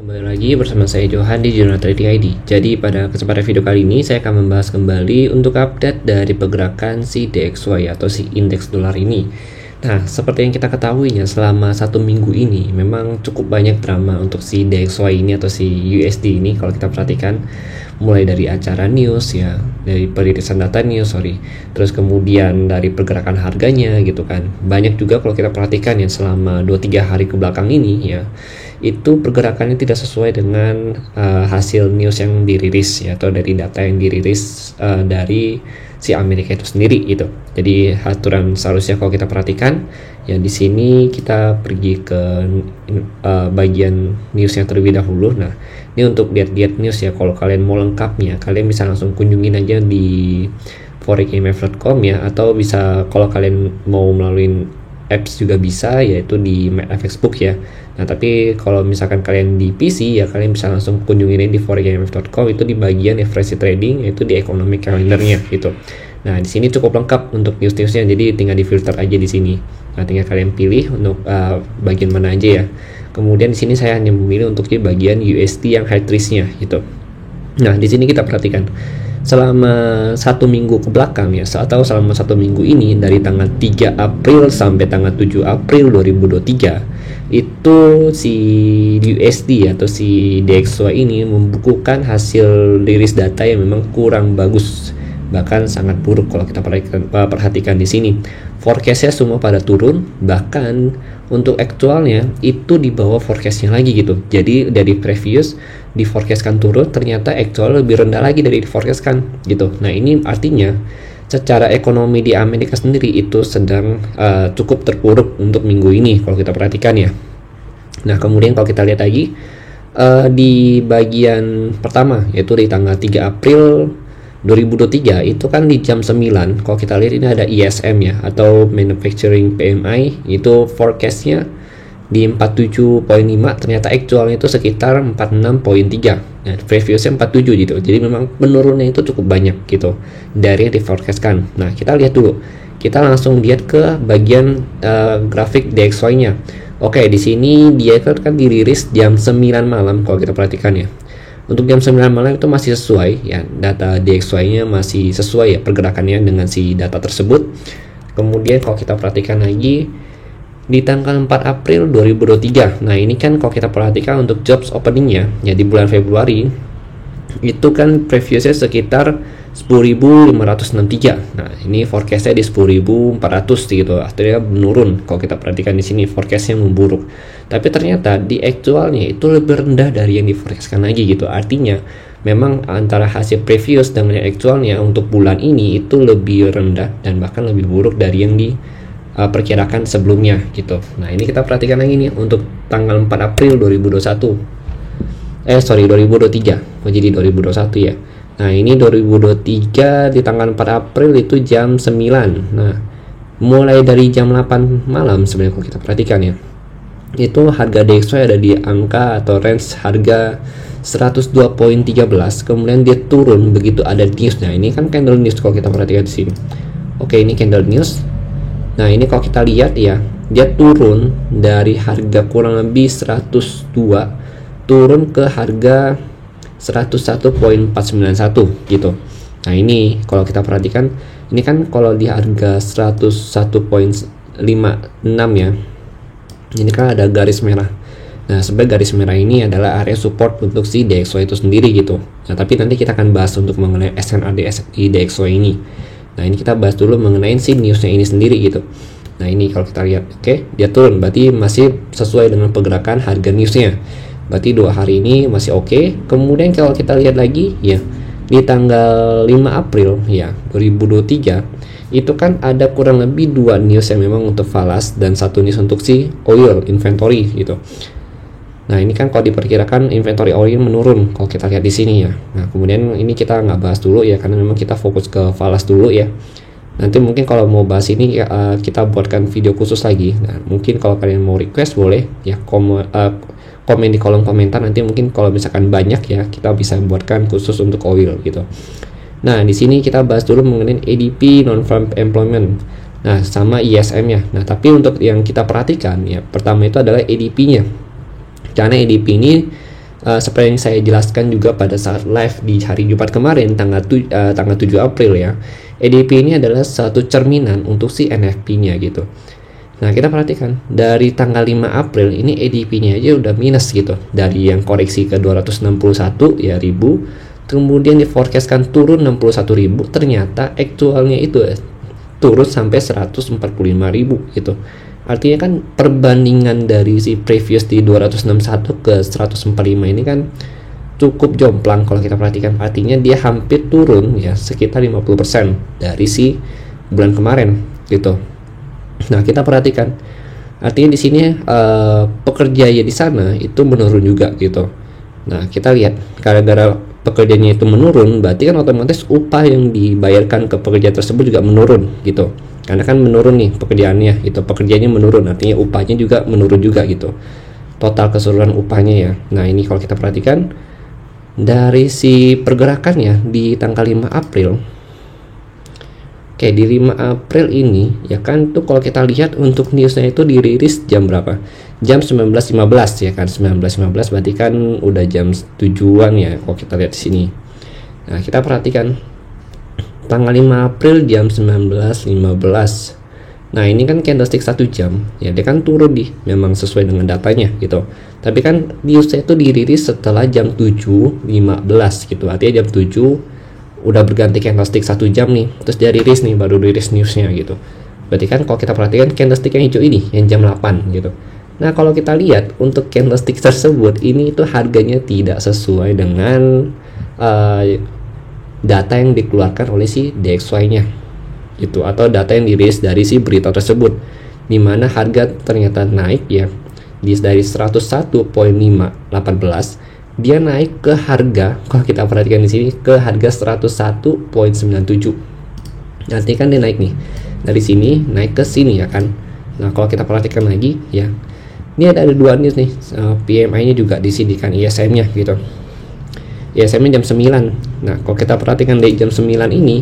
Kembali lagi bersama saya Johan di Jurnal Trading ID. Jadi pada kesempatan video kali ini saya akan membahas kembali untuk update dari pergerakan si DXY atau si indeks dolar ini. Nah, seperti yang kita ketahuinya selama satu minggu ini memang cukup banyak drama untuk si DXY ini atau si USD ini kalau kita perhatikan, mulai dari acara news ya, dari peririsan data news terus kemudian dari pergerakan harganya gitu kan. Banyak juga kalau kita perhatikan ya selama 2-3 hari ke belakang ini ya, itu pergerakannya tidak sesuai dengan hasil news yang dirilis ya, atau dari data yang dirilis dari si Amerika itu sendiri gitu. Jadi aturan seharusnya kalau kita perhatikan ya, di sini kita pergi ke bagian newsnya terlebih dahulu. Nah, ini untuk lihat-lihat news ya. Kalau kalian mau lengkapnya, kalian bisa langsung kunjungin aja di foreximf.com ya, atau bisa kalau kalian mau melalui apps juga bisa, yaitu di FXbook ya. Nah, tapi kalau misalkan kalian di PC ya, kalian bisa langsung kunjungin di foreximf.com, itu di bagian FRC trading, yaitu di economic calendarnya gitu. Nah, di sini cukup lengkap untuk news-newsnya, jadi tinggal di filter aja di sini. Nah, tinggal kalian pilih untuk bagian mana aja ya. Kemudian di sini saya hanya memilih untuk di bagian USD yang high risk-nya gitu. Nah, di sini kita perhatikan selama satu minggu ke belakang ya, atau selama satu minggu ini dari tanggal 3 April sampai tanggal 7 April 2023, itu si USD atau si DXY ini membukukan hasil rilis data yang memang kurang bagus, bahkan sangat buruk kalau kita perhatikan di sini. Forecastnya semua pada turun, bahkan untuk aktualnya itu di bawah forecastnya lagi gitu. Jadi dari previous di forecastkan turun, ternyata aktual lebih rendah lagi dari di forecastkan gitu. Nah, ini artinya secara ekonomi di Amerika sendiri itu sedang cukup terpuruk untuk minggu ini kalau kita perhatikan ya. Nah, kemudian kalau kita lihat lagi di bagian pertama, yaitu di tanggal 3 April 2023, itu kan di jam 9 kalau kita lihat ini ada ISM ya, atau Manufacturing PMI, itu forecastnya di 47.5, ternyata aktualnya itu sekitar 46.3. Nah, previously 47 gitu. Jadi memang menurunnya itu cukup banyak gitu dari yang di forecastkan. Nah, kita lihat dulu. Kita langsung lihat ke bagian grafik DXY-nya. Oke, di sini dia kan dirilis jam 9 malam kalau kita perhatikan ya. Untuk jam 9 malam itu masih sesuai ya, data DXY-nya masih sesuai ya pergerakannya dengan si data tersebut. Kemudian kalau kita perhatikan lagi di tanggal 4 April 2023. Nah, ini kan kalau kita perhatikan untuk jobs openingnya ya di bulan Februari itu kan previously sekitar 10.563. Nah, ini forecastnya di 10.400 gitu. Artinya menurun kalau kita perhatikan di sini, forecastnya memburuk. Tapi ternyata di aktualnya itu lebih rendah dari yang di forecastkan lagi gitu. Artinya memang antara hasil previous dengan yang aktualnya untuk bulan ini itu lebih rendah dan bahkan lebih buruk dari yang di perkirakan sebelumnya gitu. Nah, ini kita perhatikan lagi nih untuk tanggal 4 April 2021. 2023. Jadi 2021 ya. Nah, ini 2023 di tanggal 4 April itu jam 9. Nah, mulai dari jam 8 malam sebenarnya kalau kita perhatikan ya, itu harga DXY ada di angka atau range harga 102.13. Kemudian dia turun begitu ada newsnya. Ini kan candle news kalau kita perhatikan di sini. Oke, ini candle news. Nah, ini kalau kita lihat ya, dia turun dari harga kurang lebih 102 turun ke harga 101.491 gitu. Nah, ini kalau kita perhatikan, ini kan kalau di harga 101.56 ya, ini kan ada garis merah. Nah, sebenarnya garis merah ini adalah area support untuk si DXY itu sendiri gitu. Nah, tapi nanti kita akan bahas untuk mengenai SNRD DXY ini. Nah, ini kita bahas dulu mengenai si newsnya ini sendiri gitu. Nah, ini kalau kita lihat, oke, dia turun, berarti masih sesuai dengan pergerakan harga newsnya. Berarti 2 hari ini masih oke. Kemudian kalau kita lihat lagi ya, di tanggal 5 April ya 2023, itu kan ada kurang lebih 2 news yang memang untuk falas dan 1 news untuk si oil inventory gitu. Nah, ini kan kalau diperkirakan inventory oil menurun kalau kita lihat di sini ya. Nah, kemudian ini kita nggak bahas dulu ya, karena memang kita fokus ke falas dulu ya. Nanti mungkin kalau mau bahas ini kita buatkan video khusus lagi. Nah, mungkin kalau kalian mau request boleh ya, komen di kolom komentar. Nanti mungkin kalau misalkan banyak ya, kita bisa buatkan khusus untuk oil gitu. Nah, di sini kita bahas dulu mengenai ADP non-farm employment. Nah, sama ISM ya. Nah, tapi untuk yang kita perhatikan ya, pertama itu adalah ADP-nya. Karena ADP ini seperti yang saya jelaskan juga pada saat live di hari Jumat kemarin tanggal 7 April ya, EDP ini adalah satu cerminan untuk si NFP-nya gitu. Nah, kita perhatikan dari tanggal 5 April ini EDP-nya aja udah minus gitu. Dari yang koreksi ke 261 ya ribu, kemudian diforecastkan turun 61.000, ternyata aktualnya itu turun sampai 145.000 gitu. Artinya kan perbandingan dari si previous di 261 ke 145 ini kan cukup jomplang kalau kita perhatikan. Artinya dia hampir turun ya sekitar 50% dari si bulan kemarin gitu. Nah, kita perhatikan, artinya di sini pekerja ya di sana itu menurun juga gitu. Nah, kita lihat gara-gara pekerjanya itu menurun, berarti kan otomatis upah yang dibayarkan ke pekerja tersebut juga menurun gitu. Karena kan menurun nih pekerjaannya, itu pekerjanya menurun, artinya upahnya juga menurun juga gitu. Total keseluruhan upahnya ya. Nah, ini kalau kita perhatikan dari si pergerakannya di tanggal 5 April. Oke, di 5 April ini ya kan tuh kalau kita lihat untuk newsnya itu dirilis jam berapa? Jam 19.15 ya kan, 19.15 berarti kan udah jam 7-an ya kalau kita lihat di sini. Nah, kita perhatikan tanggal 5 April jam 19.15. Nah, ini kan candlestick 1 jam ya, dia kan turun memang sesuai dengan datanya gitu. Tapi kan newsnya itu dirilis setelah jam 7.15 gitu, artinya jam 7 udah berganti candlestick 1 jam nih, terus dia rilis nih, baru rilis newsnya gitu. Berarti kan kalau kita perhatikan candlestick yang hijau ini yang jam 8 gitu. Nah, kalau kita lihat untuk candlestick tersebut ini itu harganya tidak sesuai dengan data yang dikeluarkan oleh si DXY-nya gitu, atau data yang dirilis dari si berita tersebut, dimana harga ternyata naik ya dari 101.518 dia naik ke harga, kalau kita perhatikan di sini ke harga 101.97. Nanti kan dia naik nih dari sini naik ke sini ya kan. Nah, kalau kita perhatikan lagi ya, ini ada dua news nih, PMI-nya juga di sini kan, ISM-nya gitu. ISM-nya jam 9. Nah, kalau kita perhatikan dari jam 9 ini,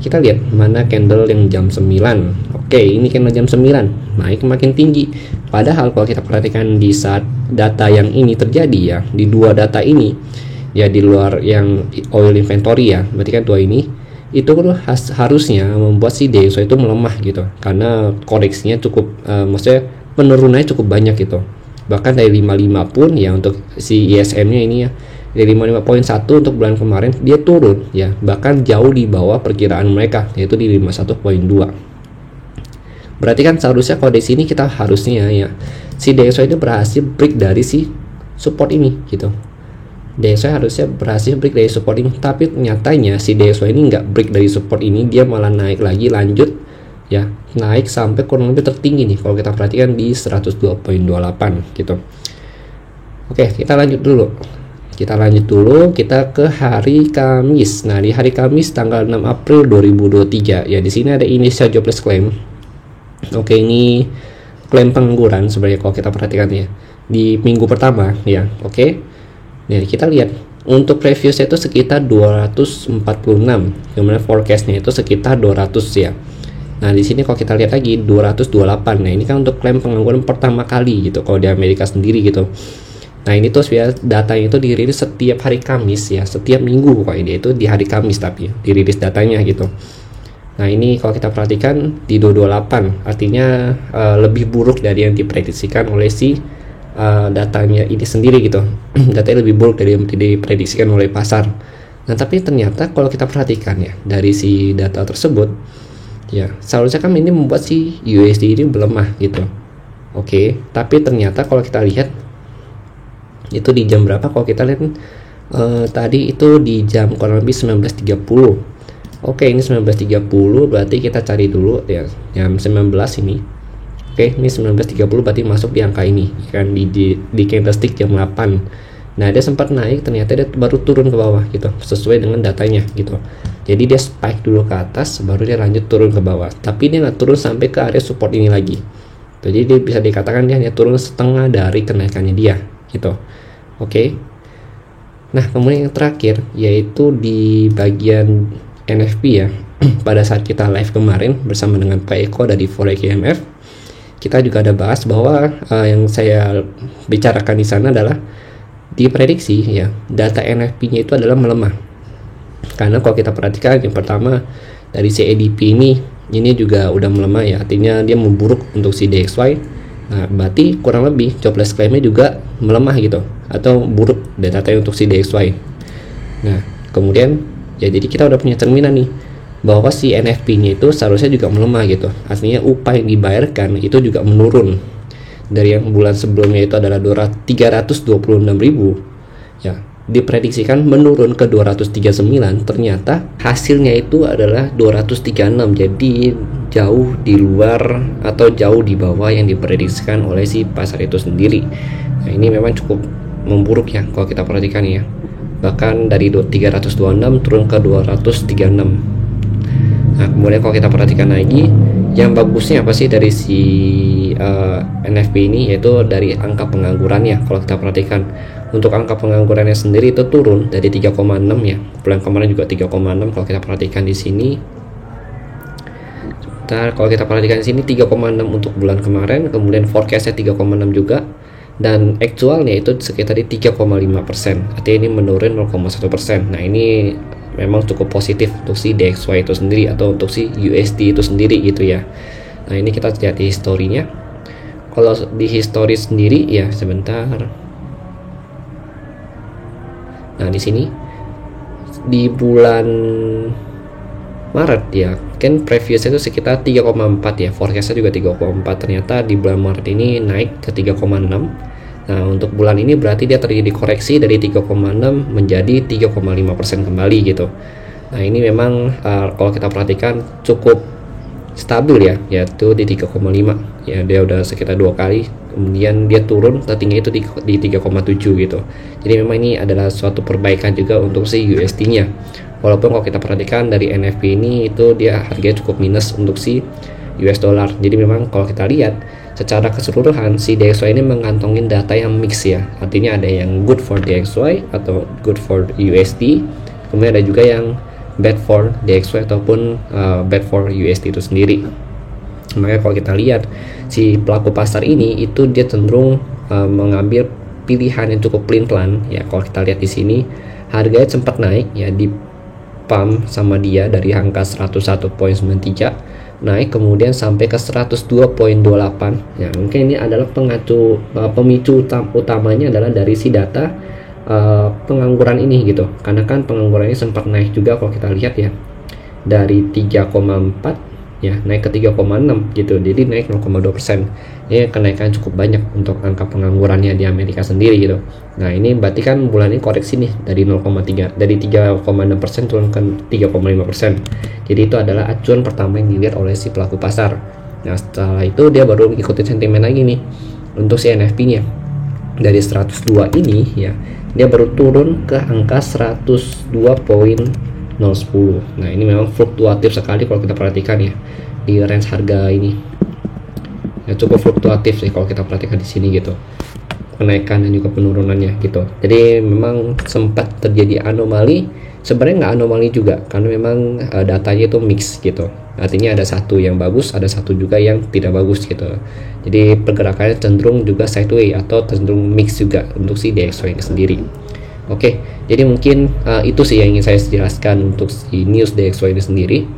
kita lihat mana candle yang jam 9. Oke, ini candle jam 9 naik makin tinggi. Padahal kalau kita perhatikan di saat data yang ini terjadi ya, di dua data ini ya, di luar yang oil inventory ya, berarti kan dua ini itu harusnya membuat si DXY itu melemah gitu, karena koreksinya cukup maksudnya penurunannya cukup banyak gitu. Bahkan dari 55 pun ya untuk si ISM-nya ini ya, dari 55.1 untuk bulan kemarin dia turun ya, bahkan jauh di bawah perkiraan mereka, yaitu di 51.2. Berarti kan seharusnya kalau di sini kita harusnya ya si DXY itu berhasil break dari si support ini gitu. DXY harusnya berhasil break dari support ini, tapi nyatanya si DXY ini nggak break dari support ini, dia malah naik lagi, lanjut ya, naik sampai kurang lebih tertinggi nih kalau kita perhatikan di 102.28 gitu. Oke, kita lanjut dulu. Kita ke hari Kamis. Nah, di hari Kamis tanggal 6 April 2023 ya, di sini ada initial jobless claim. Oke, ini klaim pengangguran sebenarnya kalau kita perhatikan ya di minggu pertama ya. Oke, jadi kita lihat untuk previousnya itu sekitar 246, kemudian forecastnya itu sekitar 200 ya. Nah, di sini kalau kita lihat lagi 228. Nah, ini kan untuk klaim pengangguran pertama kali gitu kalau di Amerika sendiri gitu. Nah, ini tuh datanya itu dirilis setiap hari Kamis ya, setiap minggu kok, ini itu di hari Kamis tapi dirilis datanya gitu. Nah, ini kalau kita perhatikan di 228, artinya lebih buruk dari yang diprediksikan oleh si datanya ini sendiri gitu. Datanya lebih buruk dari yang diprediksikan oleh pasar. Nah, tapi ternyata kalau kita perhatikan ya dari si data tersebut ya, seharusnya kan ini membuat si USD ini melemah gitu. Oke, tapi ternyata kalau kita lihat itu di jam berapa, kalau kita lihat tadi itu di jam kurang lebih 19.30. Oke, ini 19.30, berarti kita cari dulu ya jam 19 ini. Oke, ini 19.30 berarti masuk di angka ini kan, di candlestick jam 8. Nah, dia sempat naik, ternyata dia baru turun ke bawah gitu, sesuai dengan datanya gitu. Jadi dia spike dulu ke atas, baru dia lanjut turun ke bawah. Tapi dia nggak turun sampai ke area support ini lagi. Jadi dia bisa dikatakan dia hanya turun setengah dari kenaikannya dia gitu. Oke. Nah, kemudian yang terakhir yaitu di bagian NFP ya. Pada saat kita live kemarin bersama dengan Pak Eko dari Forex IMF, kita juga ada bahas bahwa yang saya bicarakan di sana adalah diprediksi ya data NFP-nya itu adalah melemah. Karena kalau kita perhatikan yang pertama dari si ADP ini juga udah melemah ya, artinya dia memburuk untuk si DXY. Nah, berarti kurang lebih jobless claim-nya juga melemah gitu, atau buruk datanya untuk si DXY. Nah, kemudian ya jadi kita udah punya cerminan nih bahwa si NFP-nya itu seharusnya juga melemah gitu. Artinya upah yang dibayarkan itu juga menurun. Dari yang bulan sebelumnya itu adalah 326.000 ya, diprediksikan menurun ke 239, ternyata hasilnya itu adalah 236. Jadi jauh di luar atau jauh di bawah yang diprediksikan oleh si pasar itu sendiri. Nah, ini memang cukup memburuk ya kalau kita perhatikan ya. Bahkan dari 326 turun ke 236. Nah, kemudian kalau kita perhatikan lagi, yang bagusnya apa sih dari si NFP ini, yaitu dari angka penganggurannya. Kalau kita perhatikan untuk angka penganggurannya sendiri itu turun dari 3,6 ya. Bulan kemarin juga 3,6 kalau kita perhatikan di sini. Kalau kita perhatikan di sini 3,6 untuk bulan kemarin, kemudian forecastnya 3,6 juga, dan aktualnya itu sekitar di 3,5%. Artinya ini menurun 0,1%. Nah, ini memang cukup positif untuk si DXY itu sendiri atau untuk si USD itu sendiri gitu ya. Nah, ini kita lihat di historinya. Kalau di history sendiri ya, sebentar. Nah, di sini di bulan Maret ya, kan previous itu sekitar 3,4 ya, forecastnya juga 3,4. Ternyata di bulan Maret ini naik ke 3,6. Nah, untuk bulan ini berarti dia terjadi koreksi dari 3,6 menjadi 3,5% kembali gitu. Nah, ini memang kalau kita perhatikan cukup stabil ya, yaitu di 3,5 ya. Dia udah sekitar 2 kali, kemudian dia turun tertinggi itu di 3,7 gitu. Jadi memang ini adalah suatu perbaikan juga untuk si USD-nya. Walaupun kalau kita perhatikan dari NFP ini itu dia harganya cukup minus untuk si US dollar. Jadi memang kalau kita lihat secara keseluruhan si DXY ini mengantongin data yang mix ya. Artinya ada yang good for DXY atau good for USD, kemudian ada juga yang bad for DXY ataupun bad for USD itu sendiri. Makanya kalau kita lihat si pelaku pasar ini itu dia cenderung mengambil pilihan yang cukup pelin-pelan ya. Kalau kita lihat di sini harganya sempat naik ya, di pump sama dia dari angka 101.93 naik kemudian sampai ke 102.28 ya. Mungkin ini adalah pemicu utamanya adalah dari si data pengangguran ini gitu, karena kan penganggurannya sempat naik juga kalau kita lihat ya, dari 3,4 ya naik ke 3,6 gitu, jadi naik 0,2%. Ini kenaikan cukup banyak untuk angka penganggurannya di Amerika sendiri gitu. Nah, ini berarti kan bulan ini koreksi nih dari 0,3 dari 3,6% turun ke 3,5%. Jadi itu adalah acuan pertama yang dilihat oleh si pelaku pasar. Nah, setelah itu dia baru ikuti sentimen lagi nih untuk si NFP-nya. Dari 102 ini ya, dia baru turun ke angka 102.010. Nah, ini memang fluktuatif sekali kalau kita perhatikan ya di range harga ini. Ya, cukup fluktuatif sih kalau kita perhatikan di sini gitu. Kenaikan dan juga penurunannya gitu. Jadi memang sempat terjadi anomali. Sebenarnya nggak anomali juga, karena memang datanya itu mix gitu. Artinya ada satu yang bagus, ada satu juga yang tidak bagus gitu. Jadi pergerakannya cenderung juga sideways atau cenderung mix juga untuk si DXY ini sendiri. Oke, jadi mungkin itu sih yang ingin saya jelaskan untuk si news DXY ini sendiri.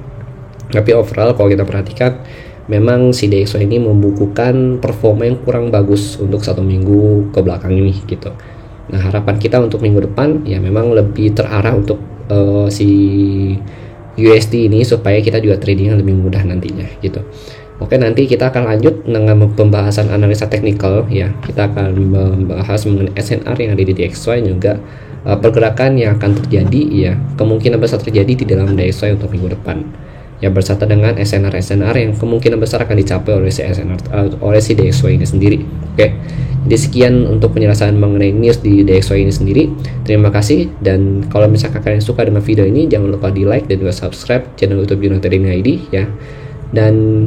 Tapi overall kalau kita perhatikan, memang si DXY ini membukukan performa yang kurang bagus untuk 1 minggu ke belakang ini gitu. Nah, harapan kita untuk minggu depan ya memang lebih terarah untuk si USD ini supaya kita juga tradingnya lebih mudah nantinya gitu. Oke, nanti kita akan lanjut dengan pembahasan analisa teknikal ya. Kita akan membahas mengenai SNR yang ada di DXY, juga pergerakan yang akan terjadi ya, kemungkinan besar terjadi di dalam DXY untuk minggu depan. Ya, berserta dengan SNR yang kemungkinan besar akan dicapai oleh si oleh si DXY ini sendiri. Oke. Jadi sekian untuk penjelasan mengenai news di DXY ini sendiri. Terima kasih, dan kalau misalkan kalian suka dengan video ini, jangan lupa di like dan juga subscribe channel YouTube Juno Trading ID ya. Dan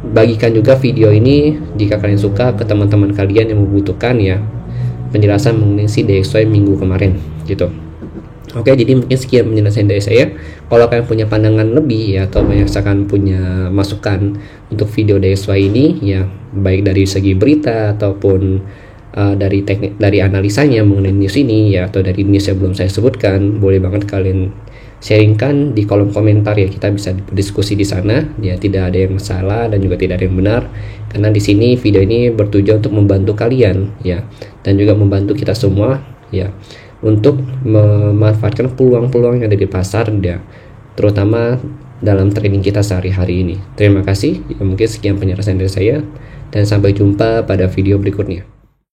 bagikan juga video ini jika kalian suka ke teman-teman kalian yang membutuhkan ya penjelasan mengenai si DXY minggu kemarin gitu. Oke, jadi mungkin sekian penjelasan dari saya. Kalau kalian punya pandangan lebih ya, atau misalkan punya masukan untuk video DXY ini ya, baik dari segi berita ataupun dari teknik, dari analisanya mengenai news ini ya, atau dari news yang belum saya sebutkan, boleh banget kalian sharingkan di kolom komentar ya, kita bisa diskusi di sana ya, tidak ada yang salah dan juga tidak ada yang benar, karena di sini video ini bertujuan untuk membantu kalian ya, dan juga membantu kita semua ya, untuk memanfaatkan peluang-peluang yang ada di pasar ya, terutama dalam trading kita sehari-hari ini. Terima kasih ya, mungkin sekian penjelasan dari saya dan sampai jumpa pada video berikutnya.